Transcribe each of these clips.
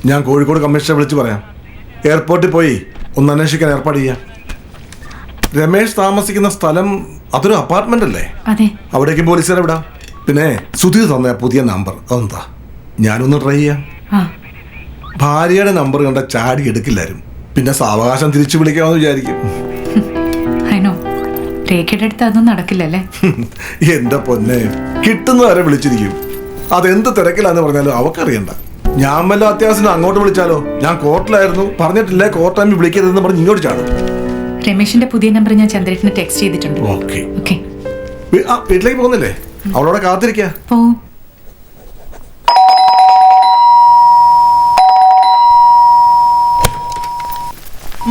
ഞാൻ കോഴിക്കോട് കമ്മീഷണറെ വിളിച്ചു പറയാം. എയർപോർട്ടിൽ പോയി ഒന്ന് അന്വേഷിക്കാൻ ഏർപ്പാട് ചെയ്യാം. രമേശ് താമസിക്കുന്ന സ്ഥലം അതൊരു അപ്പാർട്ട്മെന്റ് അല്ലേ? അതെ. അവിടേക്ക് പോലീസുകാരെ വിടാം. പിന്നെ സുധീർ തന്ന പുതിയ നമ്പർ അതെന്താ? ഞാനൊന്ന് ട്രൈ ചെയ്യാം. ഭാര്യയുടെ നമ്പർ കണ്ട ചാടി എടുക്കില്ലാരും. പിന്നെ സാവകാശം തിരിച്ചു വിളിക്കാമെന്ന് വിചാരിക്കും. രേഖയുടെ അടുത്ത് അതൊന്നും നടക്കില്ലല്ലേ? എന്റെ പൊന്നെ, കിട്ടുന്നവരെ വിളിച്ചിരിക്കും. അതെന്ത് തിരക്കിലാന്ന് പറഞ്ഞാലും അവക്കറിയണ്ട. ഞാൻ വല്ല അത്യാവശ്യം അങ്ങോട്ട് വിളിച്ചാലോ? ഞാൻ കോർട്ടിലായിരുന്നു, പറഞ്ഞിട്ടില്ലേ കോർട്ട് ടൈമിൽ വിളിക്കരുതെന്ന് പറഞ്ഞ് ഇങ്ങോട്ട് ചാടും. രമേശിന്റെ പുതിയ നമ്പർ ഞാൻ ചന്ദ്രേട്ടന് ടെക്സ്റ്റ് ചെയ്തിട്ടുണ്ട്. ഓക്കെ. വീട്ടിലേക്ക് പോകുന്നില്ലേ? അവളോടെ കാത്തിരിക്കാ.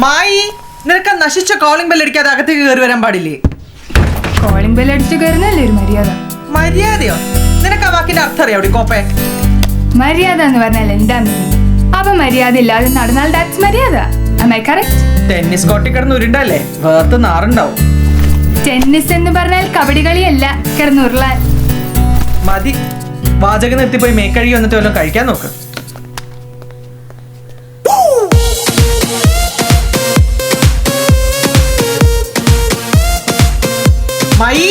മായി, നിനക്ക് നശിച്ച കോളിംഗ് ബെൽ അടിക്കാതെ അകത്തേക്ക് കയറി വരാൻ പാടില്ലേ? കോളിംഗ് ബെൽ അടിച്ചു കയറുന്നല്ലേ ഒരു മര്യാദ? മര്യാദയോ? നിനക്ക് ആ വാക്കിന്റെ അർത്ഥം അറിയാം കോപ്പേ? മര്യാദ എന്ന് പറഞ്ഞാൽ എന്താ മീനിങ്? അപ്പൊ മര്യാദ ഇല്ലാതെ നടന്നാൽ ദാറ്റ്സ് മര്യാദ. Am I correct? ടെന്നീസ് കോർട്ടിൽ കിടന്ന് ഉരുണ്ടല്ലേ, വേർത്ത് നാറുണ്ടാവും. ടെന്നീസ് എന്ന് പറഞ്ഞാൽ കബഡി കളിയല്ല, കിടന്നുരുളാൻ. മതി, വാചകം നിർത്തി പോയി മേക്കഴുകി വന്നിട്ട് വല്ലതും കഴിക്കാൻ നോക്ക്. മായി,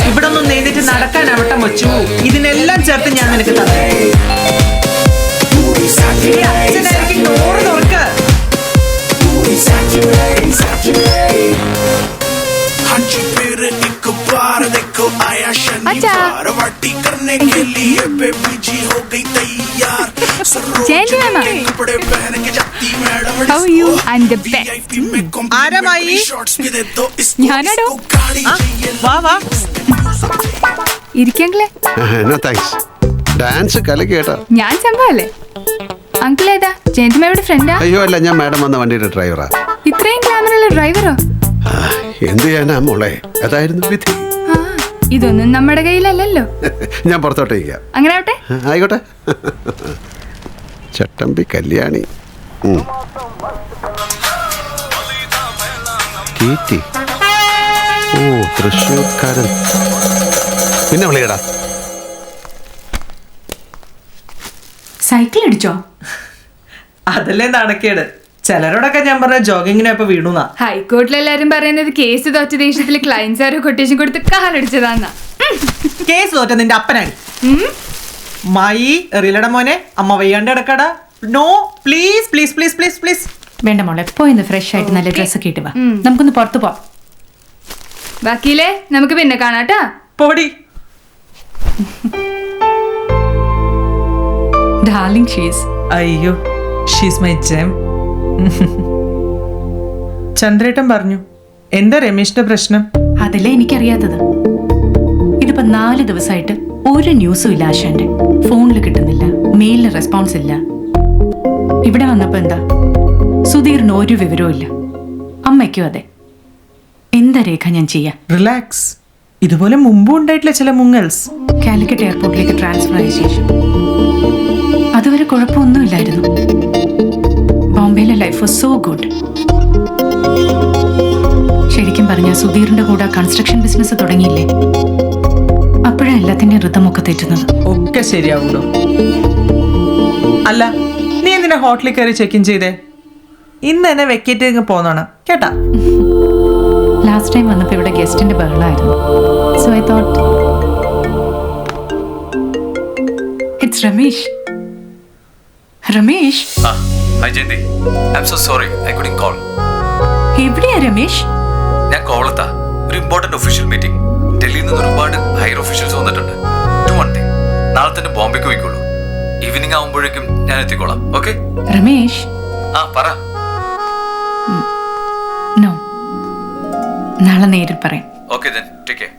ഇവിടെ ഒന്നും നേരിട്ട് നടക്കാൻ അവിട്ടം വെച്ചു. ഇതിനെല്ലാം ചേർത്ത് ഞാൻ നിനക്ക് തന്നെ. അച്ഛനായിരിക്കും ഡോറ് തുറക്ക്. ആരമായി? ഞാനാടോ. വാ വാ. ഇരിക്കങ്ങളെ. ഡാൻസ് കലക്കി കേട്ടോ. ഞാൻ സംഭവല്ലേ? അങ്കിൾ ഏതാ? ജയന്തിമയുടെ ഫ്രണ്ടാ? അയ്യോ അല്ല, ഞാൻ മാഡം വന്ന വണ്ടിയുടെ ഡ്രൈവറാ. ഇത്രയും ഗ്ലാമറുള്ള ഡ്രൈവറോ? എന്ത് ചെയ്യാനാ മോളെ, അതായിരുന്നു വിധി. ഇതൊന്നും നമ്മുടെ കയ്യിലല്ലല്ലോ. ഞാൻ പുറത്തോട്ടേക്ക്. അങ്ങനെ ആവട്ടെ. ആയിക്കോട്ടെ. ചട്ടമ്പി കല്യാണി കീറ്റി. ഓ, തൃശ്ശൂർക്കാരൻ. പിന്നെ വിളിയടാ. സൈക്കിൾ അടിച്ചോ? അതല്ലേ നടക്കേട്. ചിലരോടൊക്കെ ഞാൻ പറഞ്ഞ ജോഗിങ്ങിനൊപ്പം വീണുന്നാ. ഹൈക്കോർട്ടിൽ എല്ലാരും പറയുന്നത് കേസ് തോറ്റ ദേഷ്യത്തിൽ ക്ലയൻസ് ആരോ കൊട്ടേഷൻ കൊടുത്ത് കാലടിച്ചതാന്നാ. കേസ് തോറ്റ നിന്റെ അപ്പനാണ്. മായി, എറിയിലട മോനെ, അമ്മ വയ്യാണ്ട് കിടക്കടാ. No, please please please please please. വേണ്ട മോളെ, പോയിന്ന് ഫ്രഷ് ആയിട്ട് നല്ല ഡ്രസ്സൊക്കെ ഇട്ട് വാ. നമുക്കൊന്ന് പുറത്തു പോവാം. ബാക്കിയില്ലേ നമുക്ക് പിന്നെ കാണാട്ടാ. പോടി. Darling she's. അയ്യോ, ഷീസ് മൈ ജെം. ചന്ദ്രേട്ടൻ പറഞ്ഞു, എന്താ രമേശിന്റെ പ്രശ്നം? അതല്ലേ എനിക്കറിയാത്തത്. ഇതിപ്പോ 4 ദിവസമായിട്ട് ഒരു ന്യൂസും ഇല്ല. ആശാന്റെ ഫോണിൽ കിട്ടുന്നില്ല, മെയിലിന് റെസ്പോൺസ് ഇല്ല. ഇവിടെ വന്നപ്പോ എന്താ, സുധീറിന് ഒരു വിവരവും ഇല്ല. അമ്മയ്ക്കും അതെ. എന്താ രേഖ ഞാൻ ചെയ്യാ? റിലാക്സ്. ഇതുപോലെ മുമ്പും ഉണ്ടായിട്ടില്ല ചില മുങ്ങൽസ്. കാലിക്കറ്റ് എയർപോർട്ടിലേക്ക് ട്രാൻസ്ഫർ ആയ ശേഷം അതുവരെ കുഴപ്പമൊന്നുമില്ലായിരുന്നു. ബോംബെയിലെ ലൈഫ് വാസ് സോ ഗുഡ്. ശരിക്കും പറഞ്ഞ സുധീറിന്റെ കൂടെ കൺസ്ട്രക്ഷൻ ബിസിനസ് തുടങ്ങിയില്ലേ, അപ്പോഴാ എല്ലാത്തിന്റെ ഋതമൊക്കെ തെറ്റുന്നത്. ഒക്കെ ശരിയാവുള്ളൂ. അല്ല, നീ എന്തിനാ ഹോട്ടലിൽ കയറി ചെക്ക് ഇൻ ചെയ്തേ? ഇന്ന് എന്നെ വെക്കേറ്റ് പോന്നാണ് കേട്ടാ. ലാസ്റ്റ് ടൈം വന്നപ്പോ ഇവിടെ ഗസ്റ്റിന്റെ ബഹളായിരുന്നു. So I thought it's Ramesh. Ramesh. Hi Jayandi. I'm so sorry. I couldn't call. എവിടെയാ രമേശ്? ഞാൻ കോളത്താ. ഒരു ഇമ്പോർട്ടന്റ് ഒഫീഷ്യൽ മീറ്റിംഗ്. ഡൽഹിയിൽ നിന്ന് ഒരുപാട് ഹയർ ഒഫീഷ്യൽസ് വന്നിട്ടുണ്ട്. Do one thing. നാളെ തന്നെ ബോംബെക്ക് പോയിക്കോളൂ. ഈവനിങ് ആവുമ്പോഴേക്കും ഞാൻ എത്തിക്കോളാം. ഓക്കെ? രമേശ്. പറ. നോ. നാളെ നേരിൽ പറയാം. Okay then. Take care.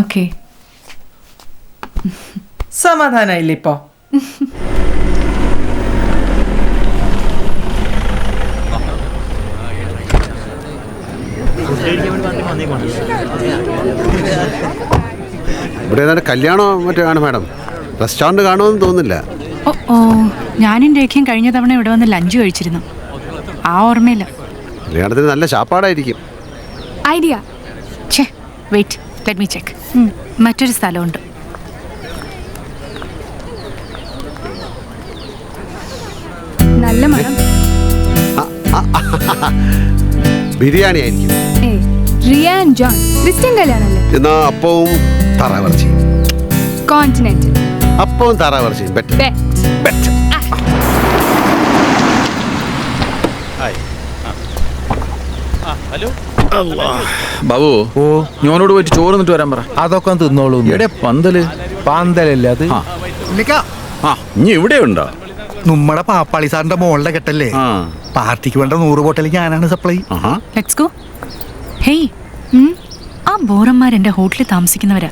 Okay. സമാധാനായില്ലേ ഇപ്പോ? ഇവിടെ ഏതാണ്ട് കല്യാണോ മറ്റോ ആണ് മാഡം. റെസ്റ്റോറൻറ്റ് കാണുമെന്ന് തോന്നുന്നില്ല. ഓ, ഞാനും രേഖയും കഴിഞ്ഞ തവണ ഇവിടെ വന്ന് ലഞ്ച് കഴിച്ചിരുന്നു. ആ ഓർമ്മയില്ല. കല്യാണത്തിന് നല്ല ശാപ്പാടായിരിക്കും. ഐഡിയ. ഛേ വെയിറ്റ്, ലെറ്റ് മീ ചെക്ക്. മറ്റൊരു സ്ഥലമുണ്ട്. നല്ല മണം. ബിരിയാണി ആയിരിക്കും. ഏയ്, റിയാൻ ജോൺ ക്രിസ്ത്യൻ കല്യാണല്ലേ? എന്നാ അപ്പവും താറാവിറച്ചിയും. കോണ്ടിനെന്റൽ. അപ്പവും താറാവിറച്ചിയും. ബെറ്റ്. ബെറ്റ്. ബെറ്റ്. ബാബു, ഞാനോട് പോയിട്ട് ചോറ് നിന്നിട്ട് വരാൻ പറ. അതൊക്കെ തിന്നോളൂ. എവിടെ പന്തല്? പാന്തലല്ലേ അത്? ആ, ഇനി ഇവിടെ ഉണ്ടോ? നമ്മടെ പാപ്പാളി സാറിന്റെ മോളുടെ കെട്ടല്ലേ? ആ, പാർട്ടിക്ക് വേണ്ട 100 ബോട്ടൽ ഞാനാണ് supply. Aaha. Let's go. Hey, ആ ബോറന്മാർ എന്റെ ഹോട്ടലിൽ താമസിക്കുന്നവരാ.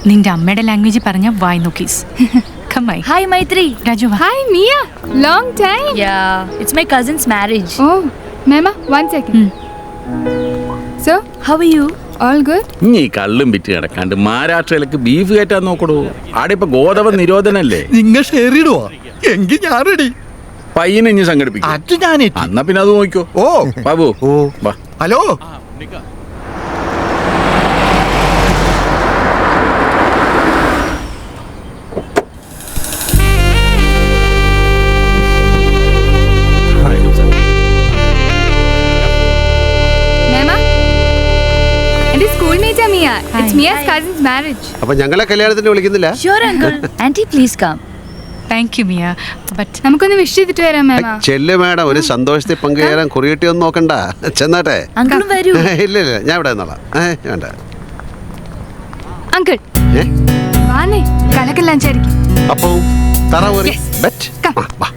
നിന്റെ അമ്മയുടെ ലാംഗ്വേജ് പറഞ്ഞ വായി നോക്കീസ്. Hi Maitri. രാജു വാ. Hi Mia. Long time. Yeah, it's my cousin's marriage. Oh, Mama, 1 second. So, How are you? all good? ഇനി ഈ കള്ളും വിറ്റ് കിടക്കാണ്ട് മഹാരാഷ്ട്രയിലേക്ക് ബീഫ് കയറ്റാൻ നോക്കടൂ. ആടെ ഇപ്പൊ ഗോതമ്പ് നിരോധനല്ലേ? നിങ്ങൾ ഷെയർ ഇടുവോ? എങ്കിൽ ഞാൻ റെഡി. പയ്യനെ ഇനി സംഘടിപ്പിക്കും. അത് ഞാൻ എന്നാ പിന്നെ അത് നോക്കിക്കോ. ഓ ബാബു, ഓ വാ. ഹലോ. Mama, എന്റെ സ്കൂൾ മേറ്റാ Mia. It's Hi. Mia's cousin's marriage. അപ്പൊ ഞങ്ങളെ കല്യാണത്തിന് വിളിക്കുന്നില്ല? Sure, uncle. Auntie, please come. Thank you മിയ. ബട്ട് നമുക്കൊന്ന് വിഷ് ചെയ്തിട്ട് വരാം മാമ. ചെല്ല് മേഡം, ഒരു സന്തോഷത്തിൽ പങ്കുചേരാൻ കുറിയിട്ടൊന്നും നോക്കണ്ട. ചെന്നാട്ടെ. Uncle, വരൂ. ഇല്ല ഞാൻ ഇവിടെ നിന്നോളാം. വേണ്ട. അങ്കിൾ ഏ? വാന്നേ, കലക്കെല്ലാം ചരിക്കും. അപ്പവും താറാവ് Yes. ബെറ്റ്. Come. വാ.